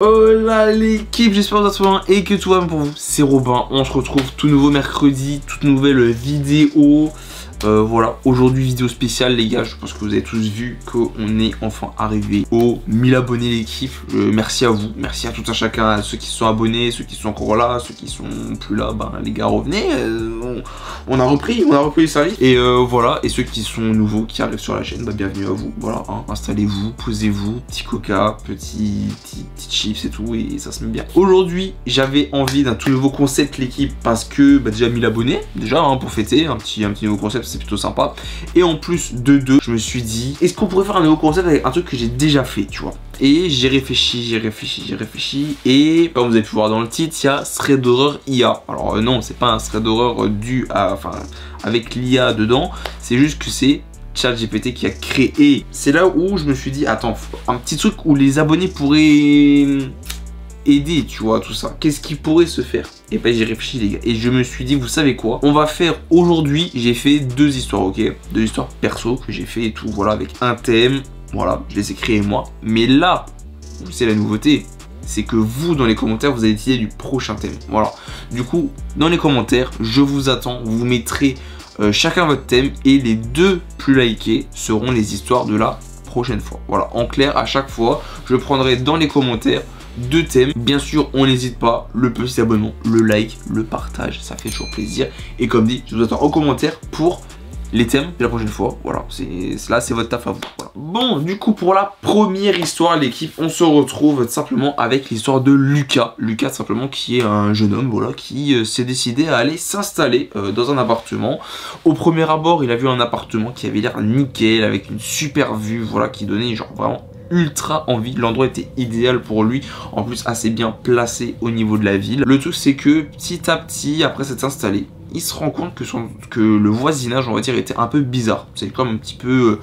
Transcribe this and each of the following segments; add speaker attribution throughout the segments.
Speaker 1: Hola l'équipe, j'espère que vous allez bien et que tout va bien pour vous. C'est Robin, on se retrouve tout nouveau mercredi, toute nouvelle vidéo. Voilà, aujourd'hui vidéo spéciale les gars, je pense que vous avez tous vu qu'on est enfin arrivé aux 1000 abonnés l'équipe. Merci à vous, merci à tout un chacun, à ceux qui se sont abonnés, ceux qui sont encore là, ceux qui sont plus là, ben les gars revenez, on a repris le service. Et voilà, et ceux qui sont nouveaux, qui arrivent sur la chaîne, bah, bienvenue à vous. Voilà, hein, installez-vous, posez-vous, petit coca, petit chips et tout, et ça se met bien. Aujourd'hui, j'avais envie d'un tout nouveau concept l'équipe, parce que bah, déjà 1000 abonnés, déjà hein, pour fêter, un petit nouveau concept, c'est plutôt sympa. Et en plus de deux, je me suis dit, est-ce qu'on pourrait faire un nouveau concept avec un truc que j'ai déjà fait, tu vois? Et j'ai réfléchi, et comme vous avez pu voir dans le titre, il y a thread d'horreur IA. Alors non, c'est pas un thread d'horreur dû à, enfin, avec l'IA dedans, c'est juste que c'est ChatGPT qui a créé. C'est là où je me suis dit, attends, un petit truc où les abonnés pourraient aider, tu vois, tout ça. Qu'est-ce qui pourrait se faire? Et ben j'ai réfléchi les gars, et je me suis dit, vous savez quoi, on va faire aujourd'hui, j'ai fait deux histoires, ok, deux histoires perso que j'ai fait et tout, voilà, avec un thème, voilà, je les ai créés moi. Mais là, c'est la nouveauté, c'est que vous, dans les commentaires, vous avez décidé du prochain thème, voilà. Du coup, dans les commentaires, je vous attends, vous mettrez chacun votre thème, et les deux plus likés seront les histoires de la prochaine fois. Voilà, en clair, à chaque fois, je prendrai dans les commentaires deux thèmes. Bien sûr, on n'hésite pas, le petit abonnement, le like, le partage, ça fait toujours plaisir. Et comme dit, je vous attends en commentaire pour les thèmes de la prochaine fois. Voilà, là c'est votre taf à vous. Voilà. Bon, du coup, pour la première histoire, l'équipe, on se retrouve simplement avec l'histoire de Lucas. Lucas, simplement, qui est un jeune homme, voilà, qui s'est décidé à aller s'installer dans un appartement. Au premier abord, il a vu un appartement qui avait l'air nickel, avec une super vue, voilà, qui donnait genre vraiment ultra envie. L'endroit était idéal pour lui, en plus assez bien placé au niveau de la ville. Le truc c'est que petit à petit, après s'être installé, il se rend compte que le voisinage, on va dire, était un peu bizarre. C'est comme un petit peu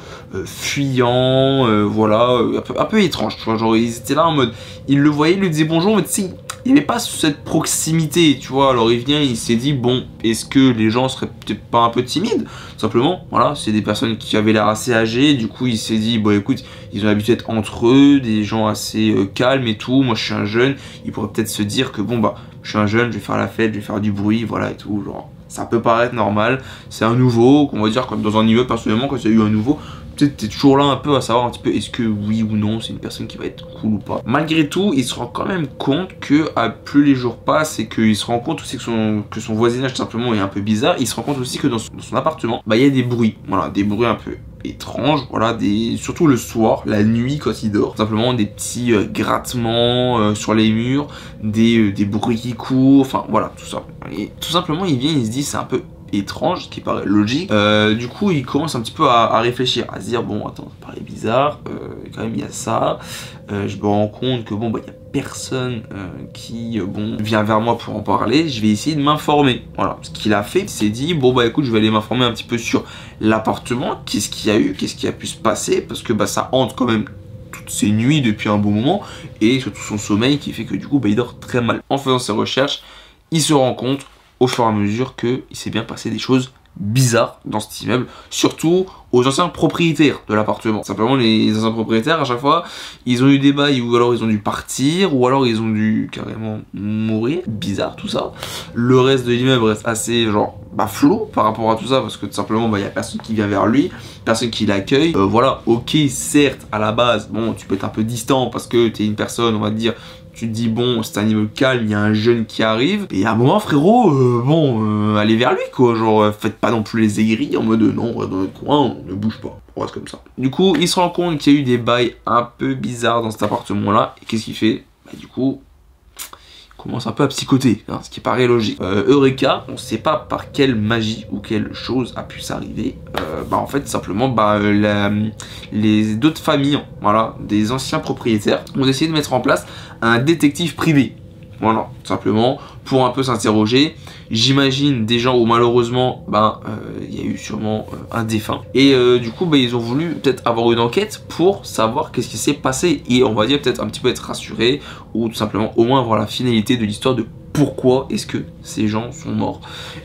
Speaker 1: fuyant, voilà, un peu étrange, tu vois. Genre ils étaient là en mode, il le voyait, il lui disait bonjour, mais tu sais, il n'y avait pas cette proximité, tu vois. Alors il vient, il s'est dit, bon, est-ce que les gens seraient peut-être pas un peu timides? Simplement, voilà, c'est des personnes qui avaient l'air assez âgées. Du coup, il s'est dit, bon écoute, ils ont l'habitude d'être entre eux, des gens assez calmes et tout. Moi, je suis un jeune, il pourrait peut-être se dire que, bon, bah, je suis un jeune, je vais faire la fête, je vais faire du bruit, voilà et tout. Genre, ça peut paraître normal. C'est un nouveau, qu'on va dire, comme dans un immeuble, personnellement, quand il y a eu un nouveau, peut-être t'es toujours là un peu à savoir un petit peu est-ce que oui ou non c'est une personne qui va être cool ou pas. Malgré tout, il se rend quand même compte que à plus les jours passent et qu'il se rend compte aussi que son voisinage simplement est un peu bizarre. Il se rend compte aussi que dans son appartement, bah il y a des bruits, voilà, des bruits un peu étranges, voilà, surtout le soir, la nuit quand il dort, simplement des petits grattements sur les murs, des bruits qui courent, enfin voilà, tout ça. Et tout simplement il vient, il se dit c'est un peu étrange, ce qui paraît logique. Du coup il commence un petit peu à réfléchir, à se dire bon attends, ça paraît bizarre, quand même il y a ça, je me rends compte que bon bah il y a personne qui bon vient vers moi pour en parler, je vais essayer de m'informer. Voilà ce qu'il a fait, il s'est dit bon bah écoute, je vais aller m'informer un petit peu sur l'appartement, qu'est-ce qu'il y a eu, qu'est-ce qui a pu se passer, parce que bah ça hante quand même toutes ses nuits depuis un bon moment, et surtout son sommeil qui fait que du coup bah il dort très mal. En faisant ses recherches, il se rend compte au fur et à mesure qu'il s'est bien passé des choses bizarres dans cet immeuble, surtout aux anciens propriétaires de l'appartement. Simplement les anciens propriétaires à chaque fois ils ont eu des bails ou alors ils ont dû partir ou alors ils ont dû carrément mourir. Bizarre tout ça. Le reste de l'immeuble reste assez genre bah flou par rapport à tout ça, parce que tout simplement bah, y a personne qui vient vers lui, personne qui l'accueille. Voilà, ok, certes à la base bon tu peux être un peu distant parce que tu es une personne, on va te dire, tu te dis bon c'est un immeuble calme, il y a un jeune qui arrive, et à un moment frérot, bon allez vers lui quoi, genre faites pas non plus les aigris en mode non on reste dans notre coin, on ne bouge pas, on reste comme ça. Du coup il se rend compte qu'il y a eu des bails un peu bizarres dans cet appartement là, et qu'est-ce qu'il fait? Bah du coup il commence un peu à psychoter, hein, ce qui paraît logique. Eureka, on sait pas par quelle magie ou quelle chose a pu s'arriver, bah en fait simplement bah les d'autres familles, voilà, des anciens propriétaires ont décidé de mettre en place un détective privé. Voilà, tout simplement pour un peu s'interroger. J'imagine des gens où malheureusement ben il y a eu sûrement un défunt, et du coup ben, ils ont voulu peut-être avoir une enquête pour savoir qu'est-ce qui s'est passé, et on va dire peut-être un petit peu être rassuré, ou tout simplement au moins avoir la finalité de l'histoire de pourquoi est-ce que ces gens sont morts.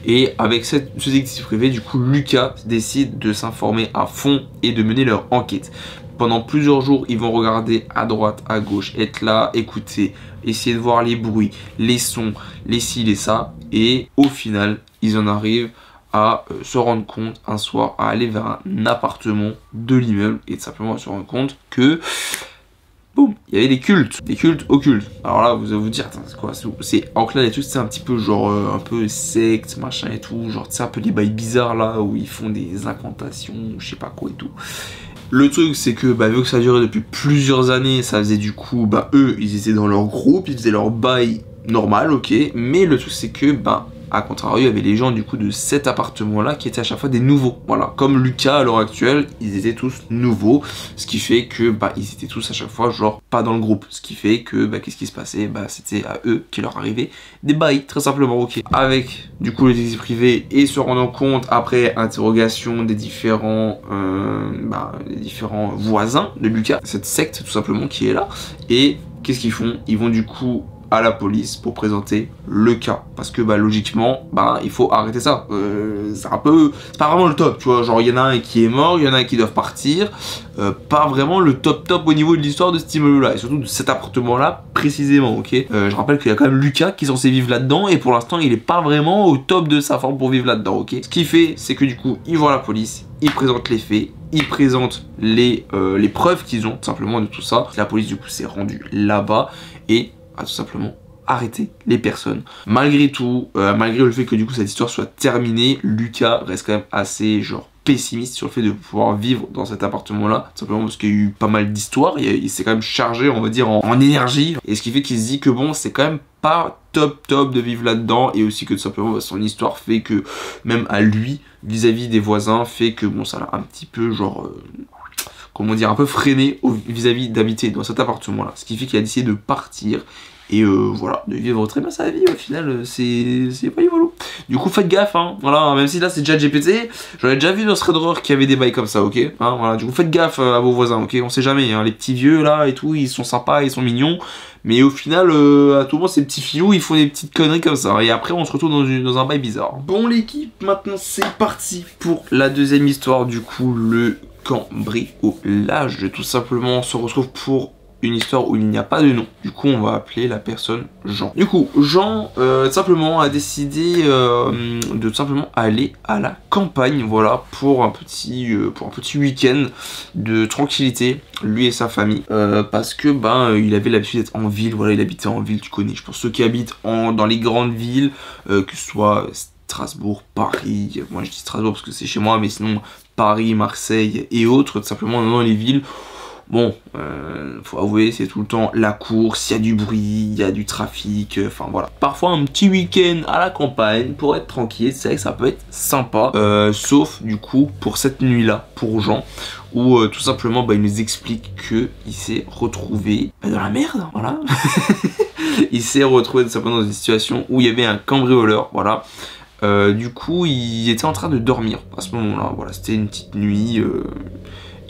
Speaker 1: Et avec ce détective privé, du coup Lucas décide de s'informer à fond et de mener leur enquête. pendant plusieurs jours, ils vont regarder à droite, à gauche, être là, écouter, essayer de voir les bruits, les sons, les ci, les ça. Et au final, ils en arrivent à se rendre compte un soir, à aller vers un appartement de l'immeuble et tout simplement à se rendre compte que boum, il y avait des cultes occultes. Alors là, vous allez vous dire, c'est quoi? C'est en clair, les trucs, c'est un petit peu genre un peu secte, machin et tout, genre c'est un peu des bails bizarres là où ils font des incantations, je sais pas quoi et tout. Le truc, c'est que vu que ça durait depuis plusieurs années, ça faisait du coup, eux, ils étaient dans leur groupe, ils faisaient leur bail normal, ok. Mais le truc, c'est que, à contrario, il y avait les gens du coup de cet appartement-là qui étaient à chaque fois des nouveaux. Voilà, comme Lucas à l'heure actuelle, ils étaient tous nouveaux, ce qui fait que, ils étaient tous à chaque fois genre pas dans le groupe. Ce qui fait que, qu'est-ce qui se passait? C'était à eux qui leur arrivait des bails, très simplement, ok. Avec du coup le détective privé et se rendant compte après interrogation des différents voisins de Lucas, cette secte tout simplement qui est là. Et qu'est-ce qu'ils font? Ils vont du coup à la police pour présenter le cas, parce que logiquement il faut arrêter ça. C'est un peu, c'est pas vraiment le top, tu vois, genre il y en a un qui est mort, il y en a un qui doivent partir, pas vraiment le top au niveau de l'histoire de cet immeuble là, et surtout de cet appartement là précisément, ok. Je rappelle qu'il y a quand même Lucas qui est censé vivre là-dedans, et pour l'instant il est pas vraiment au top de sa forme pour vivre là-dedans, ok. Ce qu'il fait, c'est que du coup il voit la police, il présente les faits, il présente les preuves qu'ils ont tout simplement de tout ça. La police du coup s'est rendue là-bas et a tout simplement arrêté les personnes. Malgré tout, malgré le fait que du coup cette histoire soit terminée, Lucas reste quand même assez genre pessimiste sur le fait de pouvoir vivre dans cet appartement là, simplement parce qu'il y a eu pas mal d'histoires, il s'est quand même chargé, on va dire, en énergie, et ce qui fait qu'il se dit que bon, c'est quand même pas top de vivre là-dedans, et aussi que tout simplement son histoire fait que même à lui, vis-à-vis des voisins, fait que bon, ça l'a un petit peu genre comment dire, un peu freiné vis-à-vis d'habiter dans cet appartement là, ce qui fait qu'il a décidé de partir et voilà, de vivre très bien sa vie. Au final, c'est pas rigolo. Du coup, faites gaffe, hein, voilà, même si là c'est déjà GPT, j'en ai déjà vu dans ce Threadrunner qui avait des bails comme ça, ok, hein, voilà, du coup faites gaffe à vos voisins, ok, on sait jamais, hein, les petits vieux là et tout, ils sont sympas, ils sont mignons, mais au final, à tout le monde, ces petits filous, ils font des petites conneries comme ça, et après on se retrouve dans un bail bizarre. Bon l'équipe, maintenant c'est parti pour la deuxième histoire, du coup, le cambriolage. Tout simplement, on se retrouve pour une histoire où il n'y a pas de nom. Du coup, on va appeler la personne Jean. Du coup, Jean, simplement, a décidé de tout simplement aller à la campagne, voilà, pour un petit week-end de tranquillité, lui et sa famille, parce que, il avait l'habitude d'être en ville, voilà, il habitait en ville, tu connais, je pense, ceux qui habitent dans les grandes villes, que ce soit Strasbourg, Paris, moi je dis Strasbourg parce que c'est chez moi, mais sinon Paris, Marseille et autres, tout simplement dans les villes. Bon, faut avouer, c'est tout le temps la course, il y a du bruit, il y a du trafic, enfin voilà. Parfois un petit week-end à la campagne pour être tranquille, c'est vrai que ça peut être sympa, sauf du coup pour cette nuit-là, pour Jean, où tout simplement il nous explique qu'il s'est retrouvé dans la merde, voilà. Il s'est retrouvé tout simplement dans une situation où il y avait un cambrioleur, voilà. Du coup, il était en train de dormir à ce moment-là, voilà, c'était une petite nuit.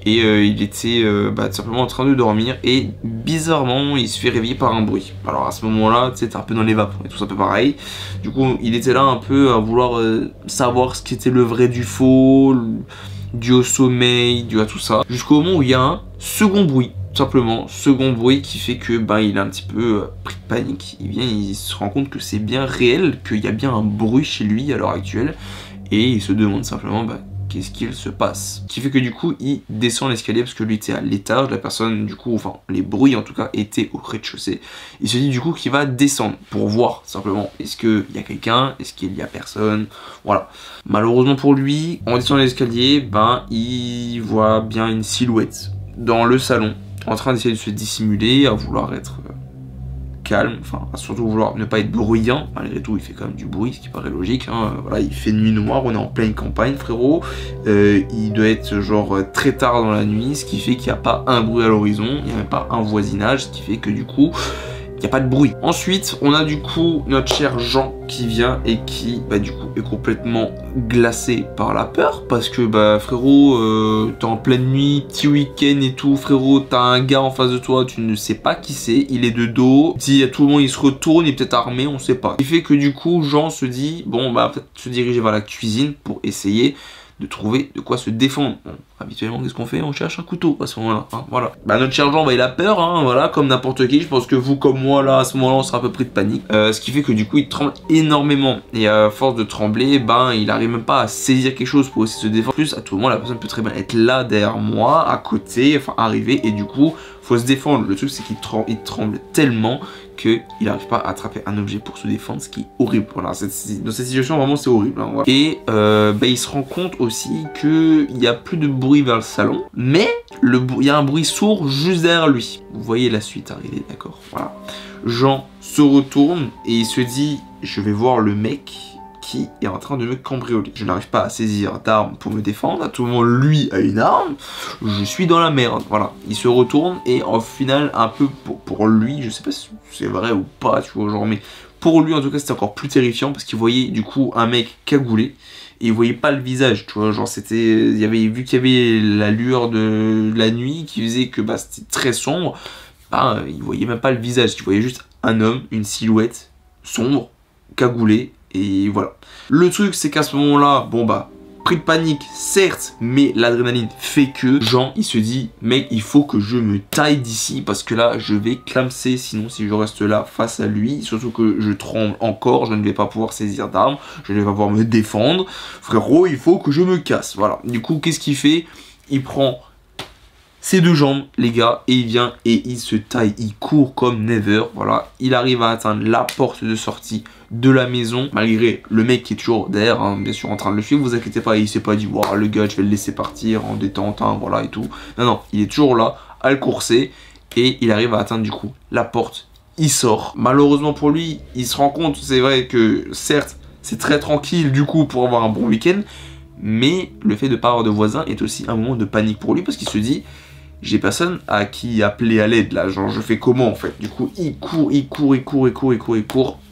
Speaker 1: Et il était tout simplement en train de dormir et bizarrement il se fait réveiller par un bruit. Alors à ce moment là, tu sais, t'es un peu dans les vapes et tout ça, un peu pareil. Du coup il était là un peu à vouloir savoir ce qui était le vrai du faux, dû au sommeil, dû à tout ça. Jusqu'au moment où il y a un second bruit, tout simplement, second bruit qui fait que il est un petit peu pris de panique. Il se rend compte que c'est bien réel, qu'il y a bien un bruit chez lui à l'heure actuelle. Et il se demande simplement qu'est-ce qu'il se passe, qui fait que du coup il descend l'escalier parce que lui était à l'étage, la personne du coup, enfin les bruits en tout cas étaient au rez-de-chaussée. Il se dit du coup qu'il va descendre pour voir simplement est-ce qu'il y a quelqu'un, est-ce qu'il y a personne, voilà. Malheureusement pour lui, en descendant l'escalier, il voit bien une silhouette dans le salon en train d'essayer de se dissimuler, à vouloir être calme, enfin à surtout vouloir ne pas être bruyant. Malgré tout il fait quand même du bruit, ce qui paraît logique, hein. Voilà, il fait nuit noire, on est en pleine campagne frérot, il doit être genre très tard dans la nuit, ce qui fait qu'il n'y a pas un bruit à l'horizon, il n'y a même pas un voisinage, ce qui fait que du coup il n'y a pas de bruit. Ensuite on a du coup notre cher Jean qui vient et qui du coup est complètement glacé par la peur, parce que frérot, t'es en pleine nuit, petit week-end et tout, frérot, t'as un gars en face de toi, tu ne sais pas qui c'est, il est de dos, si à tout le monde il se retourne, il est peut-être armé, on sait pas. Ce qui fait que du coup Jean se dit bon peut-être se diriger vers la cuisine pour essayer de trouver de quoi se défendre. Bon, habituellement, qu'est-ce qu'on fait? On cherche un couteau à ce moment-là, hein, voilà. Bah, notre sergent, bah, il a peur, hein, voilà, comme n'importe qui. Je pense que vous, comme moi, là, à ce moment-là, on sera à peu près de panique. Ce qui fait que du coup, il tremble énormément. Et à force de trembler, ben, il arrive même pas à saisir quelque chose pour essayer de se défendre. En plus, à tout moment, la personne peut très bien être là, derrière moi, à côté, enfin, arriver, et du coup, faut se défendre. Le truc, c'est qu'il tremble tellement qu'il n'arrive pas à attraper un objet pour se défendre, ce qui est horrible. Voilà, dans cette situation, vraiment, c'est horrible. Hein, voilà. Et bah, il se rend compte aussi qu'il n'y a plus de bruit vers le salon, mais il y a un bruit sourd juste derrière lui. Vous voyez la suite arriver, d'accord? Voilà. Jean se retourne et il se dit, je vais voir le mec qui est en train de me cambrioler. Je n'arrive pas à saisir d'arme pour me défendre. À tout moment, lui a une arme. Je suis dans la merde. Voilà. Il se retourne et au final, un peu pour lui, je sais pas si c'est vrai ou pas, tu vois, genre, mais pour lui, en tout cas, c'était encore plus terrifiant parce qu'il voyait du coup un mec cagoulé et il voyait pas le visage, tu vois, genre c'était, vu qu'il y avait la lueur de la nuit qui faisait que bah, c'était très sombre, bah, il voyait même pas le visage, tu voyais juste un homme, une silhouette sombre, cagoulée. Et voilà. Le truc, c'est qu'à ce moment-là, bon bah, pris de panique, certes, mais l'adrénaline fait que Jean, il se dit, mec, il faut que je me taille d'ici parce que là, je vais clamser. Sinon, si je reste là face à lui, surtout que je tremble encore, je ne vais pas pouvoir saisir d'armes, je ne vais pas pouvoir me défendre. Frérot, il faut que je me casse. Voilà. Du coup, qu'est-ce qu'il fait? Il prend ses deux jambes, les gars, et il vient et il se taille, il court comme never, voilà, il arrive à atteindre la porte de sortie de la maison, malgré le mec qui est toujours derrière, hein, bien sûr en train de le suivre, vous inquiétez pas, il s'est pas dit, wow, le gars, je vais le laisser partir en détente, hein, voilà, et tout, non, non, il est toujours là, à le courser, et il arrive à atteindre du coup la porte, il sort, malheureusement pour lui, il se rend compte, c'est vrai que, certes, c'est très tranquille du coup pour avoir un bon week-end, mais le fait de ne pas avoir de voisins est aussi un moment de panique pour lui, parce qu'il se dit, j'ai personne à qui appeler à l'aide là, genre je fais comment en fait? Du coup il court,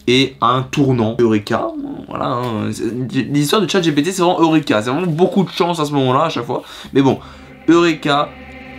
Speaker 1: et à un tournant, Eureka, voilà, hein. L'histoire de ChatGPT c'est vraiment Eureka, c'est vraiment beaucoup de chance à ce moment là à chaque fois, mais bon, Eureka,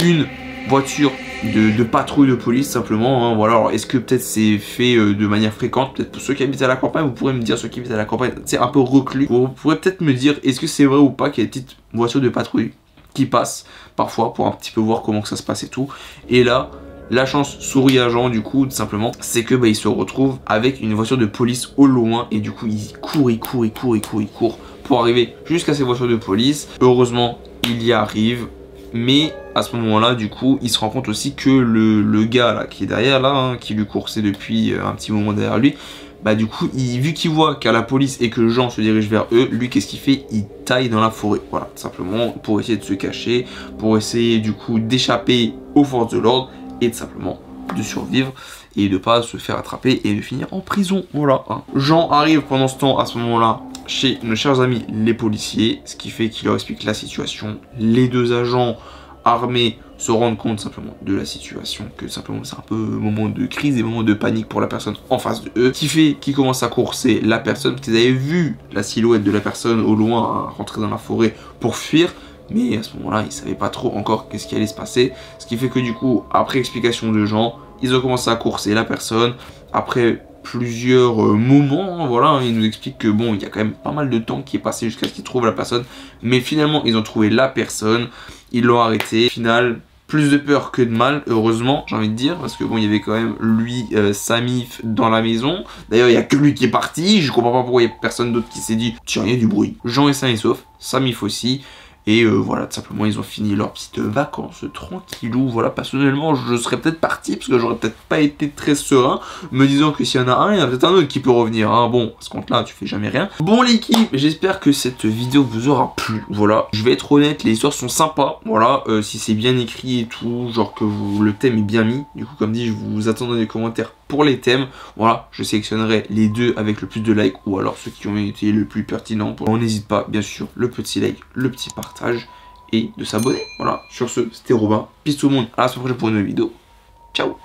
Speaker 1: une voiture de patrouille de police simplement, hein, voilà. Alors est-ce que peut-être c'est fait de manière fréquente, peut-être pour ceux qui habitent à la campagne, vous pourrez me dire, ceux qui habitent à la campagne, c'est un peu reclus, vous pourrez peut-être me dire, est-ce que c'est vrai ou pas qu'il y a des petites voitures de patrouille qui passe parfois pour un petit peu voir comment que ça se passe et tout. Et là, la chance sourit à Jean du coup, tout simplement, c'est que bah, il se retrouve avec une voiture de police au loin et du coup il court pour arriver jusqu'à ces voitures de police. Heureusement, il y arrive, mais à ce moment-là, du coup, il se rend compte aussi que le gars là qui est derrière là, hein, qui lui coursait depuis un petit moment derrière lui, bah du coup, vu qu'il voit qu'il y a la police et que Jean se dirige vers eux, lui, qu'est-ce qu'il fait? Il taille dans la forêt, voilà, tout simplement, pour essayer de se cacher, pour essayer du coup d'échapper aux forces de l'ordre et de simplement de survivre et de pas se faire attraper et de finir en prison, voilà. Hein. Jean arrive pendant ce temps, à ce moment-là, chez nos chers amis les policiers, ce qui fait qu'il leur explique la situation. Les deux agents armés se rendent compte simplement de la situation, que simplement c'est un peu un moment de crise et un moment de panique pour la personne en face de eux, qui fait qu'ils commencent à courser la personne, parce qu'ils avaient vu la silhouette de la personne au loin hein, rentrer dans la forêt pour fuir, mais à ce moment-là, ils ne savaient pas trop encore qu'est-ce qui allait se passer, ce qui fait que du coup, après explication de Jean, ils ont commencé à courser la personne, après plusieurs moments, voilà, hein, ils nous expliquent que bon, il y a quand même pas mal de temps qui est passé jusqu'à ce qu'ils trouvent la personne, mais finalement, ils ont trouvé la personne, ils l'ont arrêté, au final, plus de peur que de mal, heureusement, j'ai envie de dire, parce que bon, il y avait quand même lui, Samif, dans la maison. D'ailleurs, il n'y a que lui qui est parti, je comprends pas pourquoi il n'y a personne d'autre qui s'est dit, tiens, il y a du bruit. Jean est sain et sauf, Samif aussi. Et voilà, tout simplement, ils ont fini leurs petites vacances tranquillou. Voilà, personnellement, je serais peut-être parti parce que j'aurais peut-être pas été très serein, me disant que s'il y en a un, il y en a peut-être un autre qui peut revenir. Hein. Bon, à ce compte-là, tu fais jamais rien. Bon, l'équipe, j'espère que cette vidéo vous aura plu. Voilà, je vais être honnête, les histoires sont sympas. Voilà, si c'est bien écrit et tout, genre que le thème est bien mis. Du coup, comme dit, je vous attends dans les commentaires pour les thèmes. Voilà, je sélectionnerai les deux avec le plus de likes ou alors ceux qui ont été le plus pertinents. On n'hésite pas, bien sûr, le petit like, le petit partage et de s'abonner. Voilà, sur ce, c'était Robin. Peace tout le monde, à la semaine prochaine pour une nouvelle vidéo. Ciao.